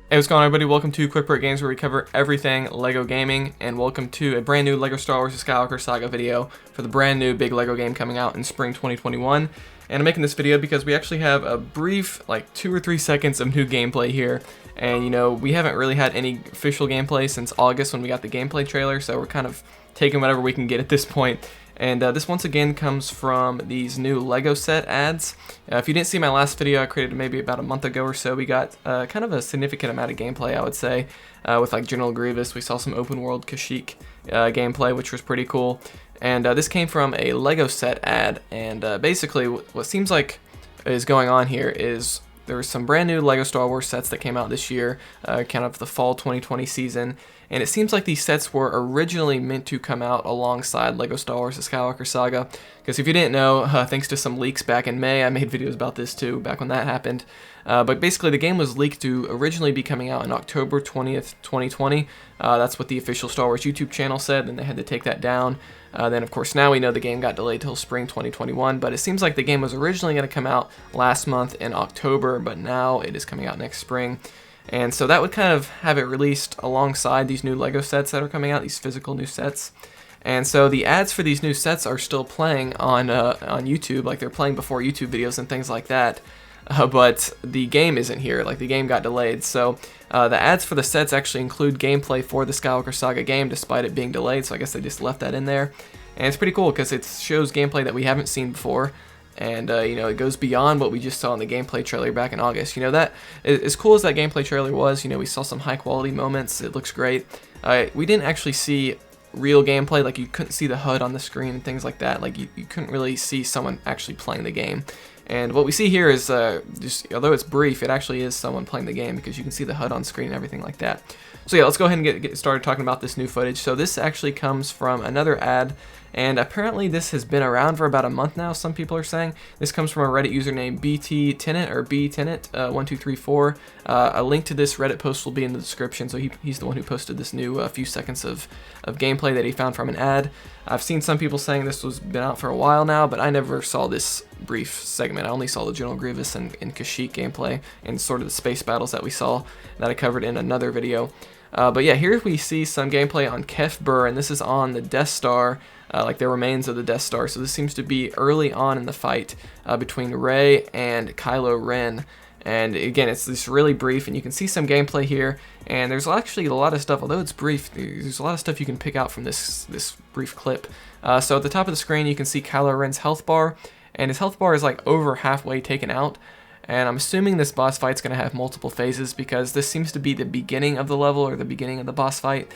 Hey, what's going on, everybody? Welcome to Quick Break Games, where we cover everything LEGO gaming, and welcome to a brand new LEGO Star Wars Skywalker Saga video for the brand new big LEGO game coming out in spring 2021. And I'm making this video because we actually have a brief, like 2 or 3 seconds of new gameplay here. And you know, we haven't really had any official gameplay since August when we got the gameplay trailer, so we're kind of taking whatever we can get at this point. And this once again comes from these new LEGO set ads. If you didn't see my last video I created maybe about a month ago or so, we got kind of a significant amount of gameplay, I would say, with like General Grievous. We saw some open world Kashyyyk gameplay, which was pretty cool. And this came from a LEGO set ad, and basically what seems like is going on here is there's some brand new LEGO Star Wars sets that came out this year, kind of the fall 2020 season, and it seems like these sets were originally meant to come out alongside LEGO Star Wars: The Skywalker Saga, because if you didn't know, thanks to some leaks back in May, I made videos about this too, back when that happened, but basically the game was leaked to originally be coming out in October 20th, 2020, that's what the official Star Wars YouTube channel said, and they had to take that down. Then of course now we know the game got delayed till spring 2021, but it seems like the game was originally going to come out last month in October, but now it is coming out next spring. And so that would kind of have it released alongside these new LEGO sets that are coming out, these physical new sets. And so the ads for these new sets are still playing on YouTube, like they're playing before YouTube videos and things like that. But the game isn't here, like the game got delayed. So the ads for the sets actually include gameplay for the Skywalker Saga game despite it being delayed, so I guess they just left that in there. And it's pretty cool because it shows gameplay that we haven't seen before, and you know, it goes beyond what we just saw in the gameplay trailer back in August. You know, that as cool as that gameplay trailer was, you know, we saw some high quality moments, it looks great. We didn't actually see real gameplay, like you couldn't see the HUD on the screen and things like that, like you couldn't really see someone actually playing the game. And what we see here is, just although it's brief, it actually is someone playing the game because you can see the HUD on screen and everything like that. So yeah, let's go ahead and get started talking about this new footage. So this actually comes from another ad, and apparently this has been around for about a month now, some people are saying. This comes from a Reddit user named BTTenant, or BTenant1234. A link to this Reddit post will be in the description, so he's the one who posted this new few seconds of gameplay that he found from an ad. I've seen some people saying this was been out for a while now, but I never saw this brief segment. I only saw the General Grievous and Kashyyyk gameplay and sort of the space battles that we saw that I covered in another video. But yeah, here we see some gameplay on Kef Burr, and this is on the Death Star, like the remains of the Death Star. So this seems to be early on in the fight between Rey and Kylo Ren. And again, it's this really brief, and you can see some gameplay here. And there's actually a lot of stuff, although it's brief, there's a lot of stuff you can pick out from this brief clip. So at the top of the screen, you can see Kylo Ren's health bar, and his health bar is like over halfway taken out. And I'm assuming this boss fight's going to have multiple phases because this seems to be the beginning of the level or the beginning of the boss fight,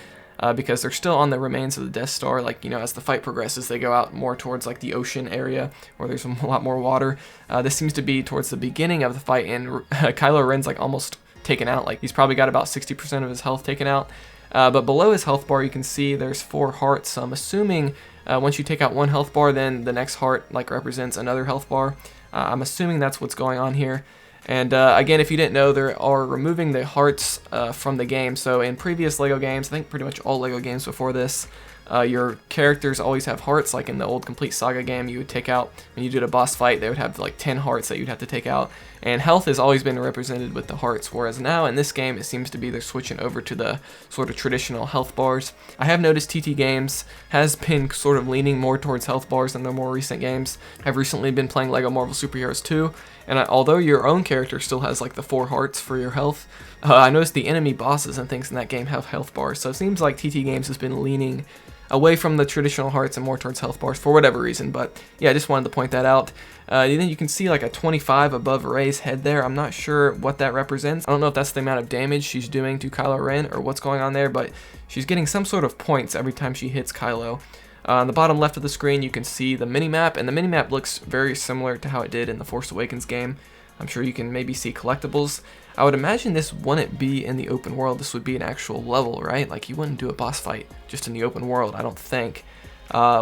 because they're still on the remains of the Death Star. Like, you know, as the fight progresses, they go out more towards like the ocean area where there's a lot more water. This seems to be towards the beginning of the fight, and Kylo Ren's like almost taken out. Like, he's probably got about 60% of his health taken out. But below his health bar, you can see there's 4 hearts. So I'm assuming once you take out one health bar, then the next heart like represents another health bar. I'm assuming that's what's going on here. And again, if you didn't know, they are removing the hearts from the game. So in previous LEGO games, I think pretty much all LEGO games before this, your characters always have hearts. Like in the old Complete Saga game, you would take out, when you did a boss fight, they would have like 10 hearts that you'd have to take out. And health has always been represented with the hearts, whereas now in this game, it seems to be they're switching over to the sort of traditional health bars. I have noticed TT Games has been sort of leaning more towards health bars in their more recent games. I've recently been playing LEGO Marvel Super Heroes 2, and although your own character still has like the 4 hearts for your health, I noticed the enemy bosses and things in that game have health bars. So it seems like TT Games has been leaning away from the traditional hearts and more towards health bars for whatever reason. But yeah, I just wanted to point that out. Then you can see like a 25 above Rey's head there. I'm not sure what that represents. I don't know if that's the amount of damage she's doing to Kylo Ren or what's going on there, but she's getting some sort of points every time she hits Kylo. On the bottom left of the screen, you can see the minimap, and the minimap looks very similar to how it did in the Force Awakens game. I'm sure you can maybe see collectibles. I would imagine this wouldn't be in the open world. This would be an actual level, right? Like, you wouldn't do a boss fight just in the open world, I don't think.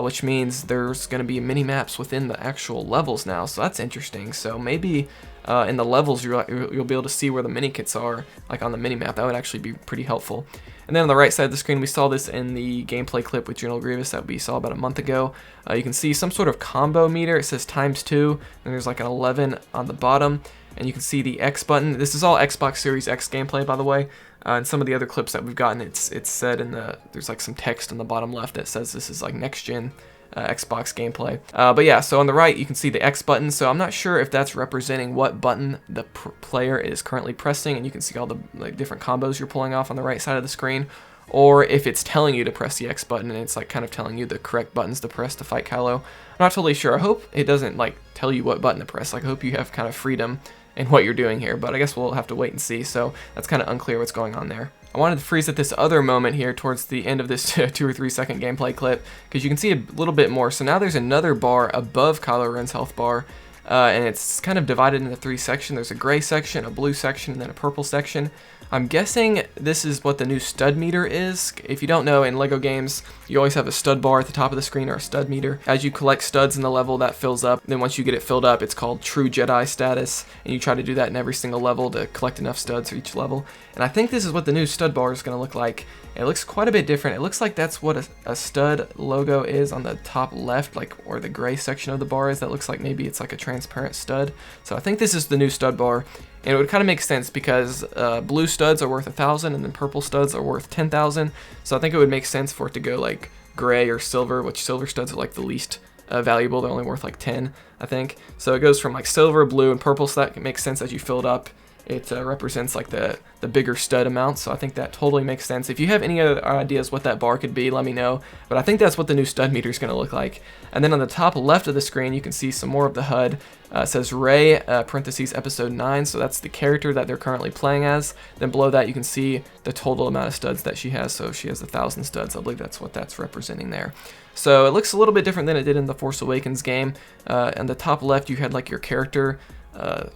Which means there's going to be mini-maps within the actual levels now, so that's interesting. So maybe in the levels you'll be able to see where the mini-kits are, like on the mini-map. That would actually be pretty helpful. And then on the right side of the screen, we saw this in the gameplay clip with General Grievous that we saw about a month ago. You can see some sort of combo meter. It says ×2, and there's like an 11 on the bottom. and you can see the X button. This is all Xbox Series X gameplay, by the way. And some of the other clips that we've gotten, it's said in there's like some text on the bottom left that says this is like next gen Xbox gameplay. But yeah, so on the right you can see the X button, so I'm not sure if that's representing what button the player is currently pressing, and you can see all the like different combos you're pulling off on the right side of the screen, or if it's telling you to press the X button and it's like kind of telling you the correct buttons to press to fight Kylo. I'm not totally sure. I hope it doesn't like tell you what button to press. Like, I hope you have kind of freedom in what you're doing here, but I guess we'll have to wait and see, so that's kind of unclear what's going on there. I wanted to freeze at this other moment here towards the end of this 2 or 3 second gameplay clip, because you can see a little bit more. So now there's another bar above Kylo Ren's health bar, and it's kind of divided into 3 sections. There's a gray section, a blue section, and then a purple section. I'm guessing this is what the new stud meter is. If you don't know, in LEGO games, you always have a stud bar at the top of the screen or a stud meter. As you collect studs in the level, that fills up. Then once you get it filled up, it's called True Jedi status, and you try to do that in every single level to collect enough studs for each level. And I think this is what the new stud bar is going to look like. It looks quite a bit different. It looks like that's what a stud logo is on the top left, like where the gray section of the bar is. That looks like maybe it's like a transparent stud. So I think this is the new stud bar. And it would kind of make sense because blue studs are worth 1,000 and then purple studs are worth 10,000. So I think it would make sense for it to go like gray or silver, which silver studs are like the least valuable. They're only worth like 10, I think. So it goes from like silver, blue, and purple, so that makes sense as you fill it up. It represents like the bigger stud amount, so I think that totally makes sense. If you have any other ideas what that bar could be, let me know. But I think that's what the new stud meter is going to look like. And then on the top left of the screen, you can see some more of the HUD. It says Rey, parentheses, episode 9, so that's the character that they're currently playing as. Then below that, you can see the total amount of studs that she has, so she has 1,000 studs. I believe that's what that's representing there. So it looks a little bit different than it did in the Force Awakens game. On the top left, you had like your character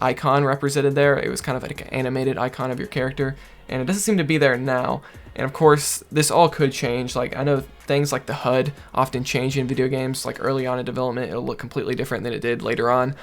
icon represented there. It was kind of like an animated icon of your character, and it doesn't seem to be there now. And of course, this all could change. Like, I know things like the HUD often change in video games. Like early on in development, it'll look completely different than it did later on.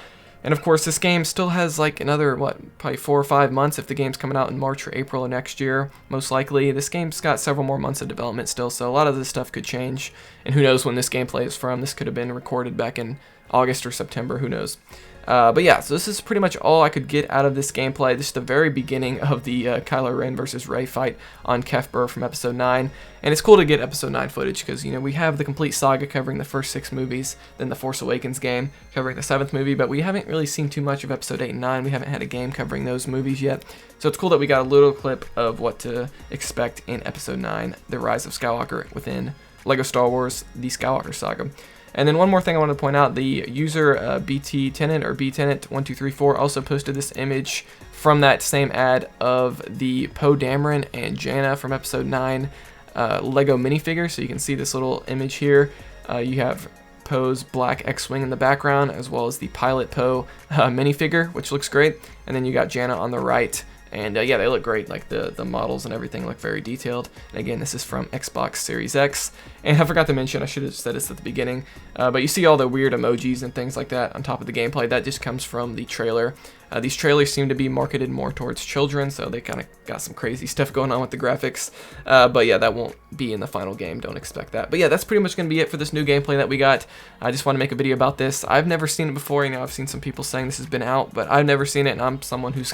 And of course, this game still has like another, probably 4 or 5 months if the game's coming out in March or April of next year, most likely. This game's got several more months of development still, so a lot of this stuff could change. And who knows when this gameplay is from. This could have been recorded back in August or September, who knows. But yeah, so this is pretty much all I could get out of this gameplay. This is the very beginning of the Kylo Ren versus Rey fight on Kef Bir from Episode 9. And it's cool to get Episode 9 footage because, you know, we have the complete saga covering the first 6 movies, then the Force Awakens game covering the 7th movie, but we haven't really seen too much of Episode 8 and 9. We haven't had a game covering those movies yet. So it's cool that we got a little clip of what to expect in Episode 9, The Rise of Skywalker, within LEGO Star Wars, The Skywalker Saga. And then one more thing I wanted to point out, the user BT Tenant or btenant1234 also posted this image from that same ad of the Poe Dameron and Jannah from Episode 9 LEGO minifigure. So you can see this little image here. You have Poe's black X-Wing in the background, as well as the Pilot Poe minifigure, which looks great. And then you got Jannah on the right. And yeah, they look great, like the models and everything look very detailed. And again, this is from Xbox Series X. And I forgot to mention, I should have said this at the beginning, but you see all the weird emojis and things like that on top of the gameplay. That just comes from the trailer. These trailers seem to be marketed more towards children, so they kind of got some crazy stuff going on with the graphics. But yeah, that won't be in the final game. Don't expect that. But yeah, that's pretty much going to be it for this new gameplay that we got. I just want to make a video about this. I've never seen it before. You know, I've seen some people saying this has been out, but I've never seen it, and I'm someone who's,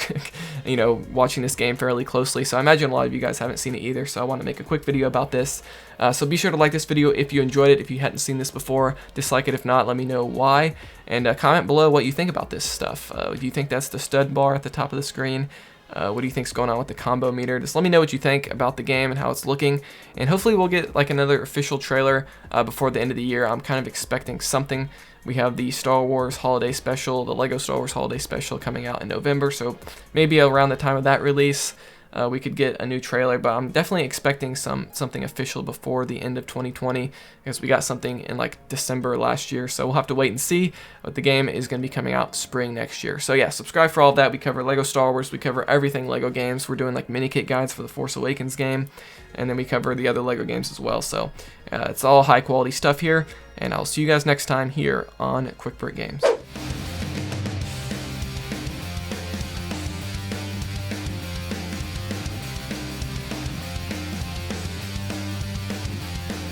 you know, watching this game fairly closely. So I imagine a lot of you guys haven't seen it either, so I want to make a quick video about this. So be sure to like this video if you enjoyed it. If you hadn't seen this before, dislike it if not, let me know why. And comment below what you think about this stuff. Do you think that's the stud bar at the top of the screen? What do you think's going on with the combo meter? Just let me know what you think about the game and how it's looking. And hopefully we'll get like another official trailer before the end of the year. I'm kind of expecting something. We have the Star Wars Holiday Special, the LEGO Star Wars Holiday Special coming out in November. So maybe around the time of that release, we could get a new trailer, but I'm definitely expecting something official before the end of 2020 because we got something in like December last year, so we'll have to wait and see. But the game is going to be coming out spring next year. So yeah, subscribe for all of that. We cover LEGO Star Wars, we cover everything LEGO games. We're doing like mini kit guides for the Force Awakens game, and then we cover the other LEGO games as well. So it's all high quality stuff here, and I'll see you guys next time here on Quick Break Games.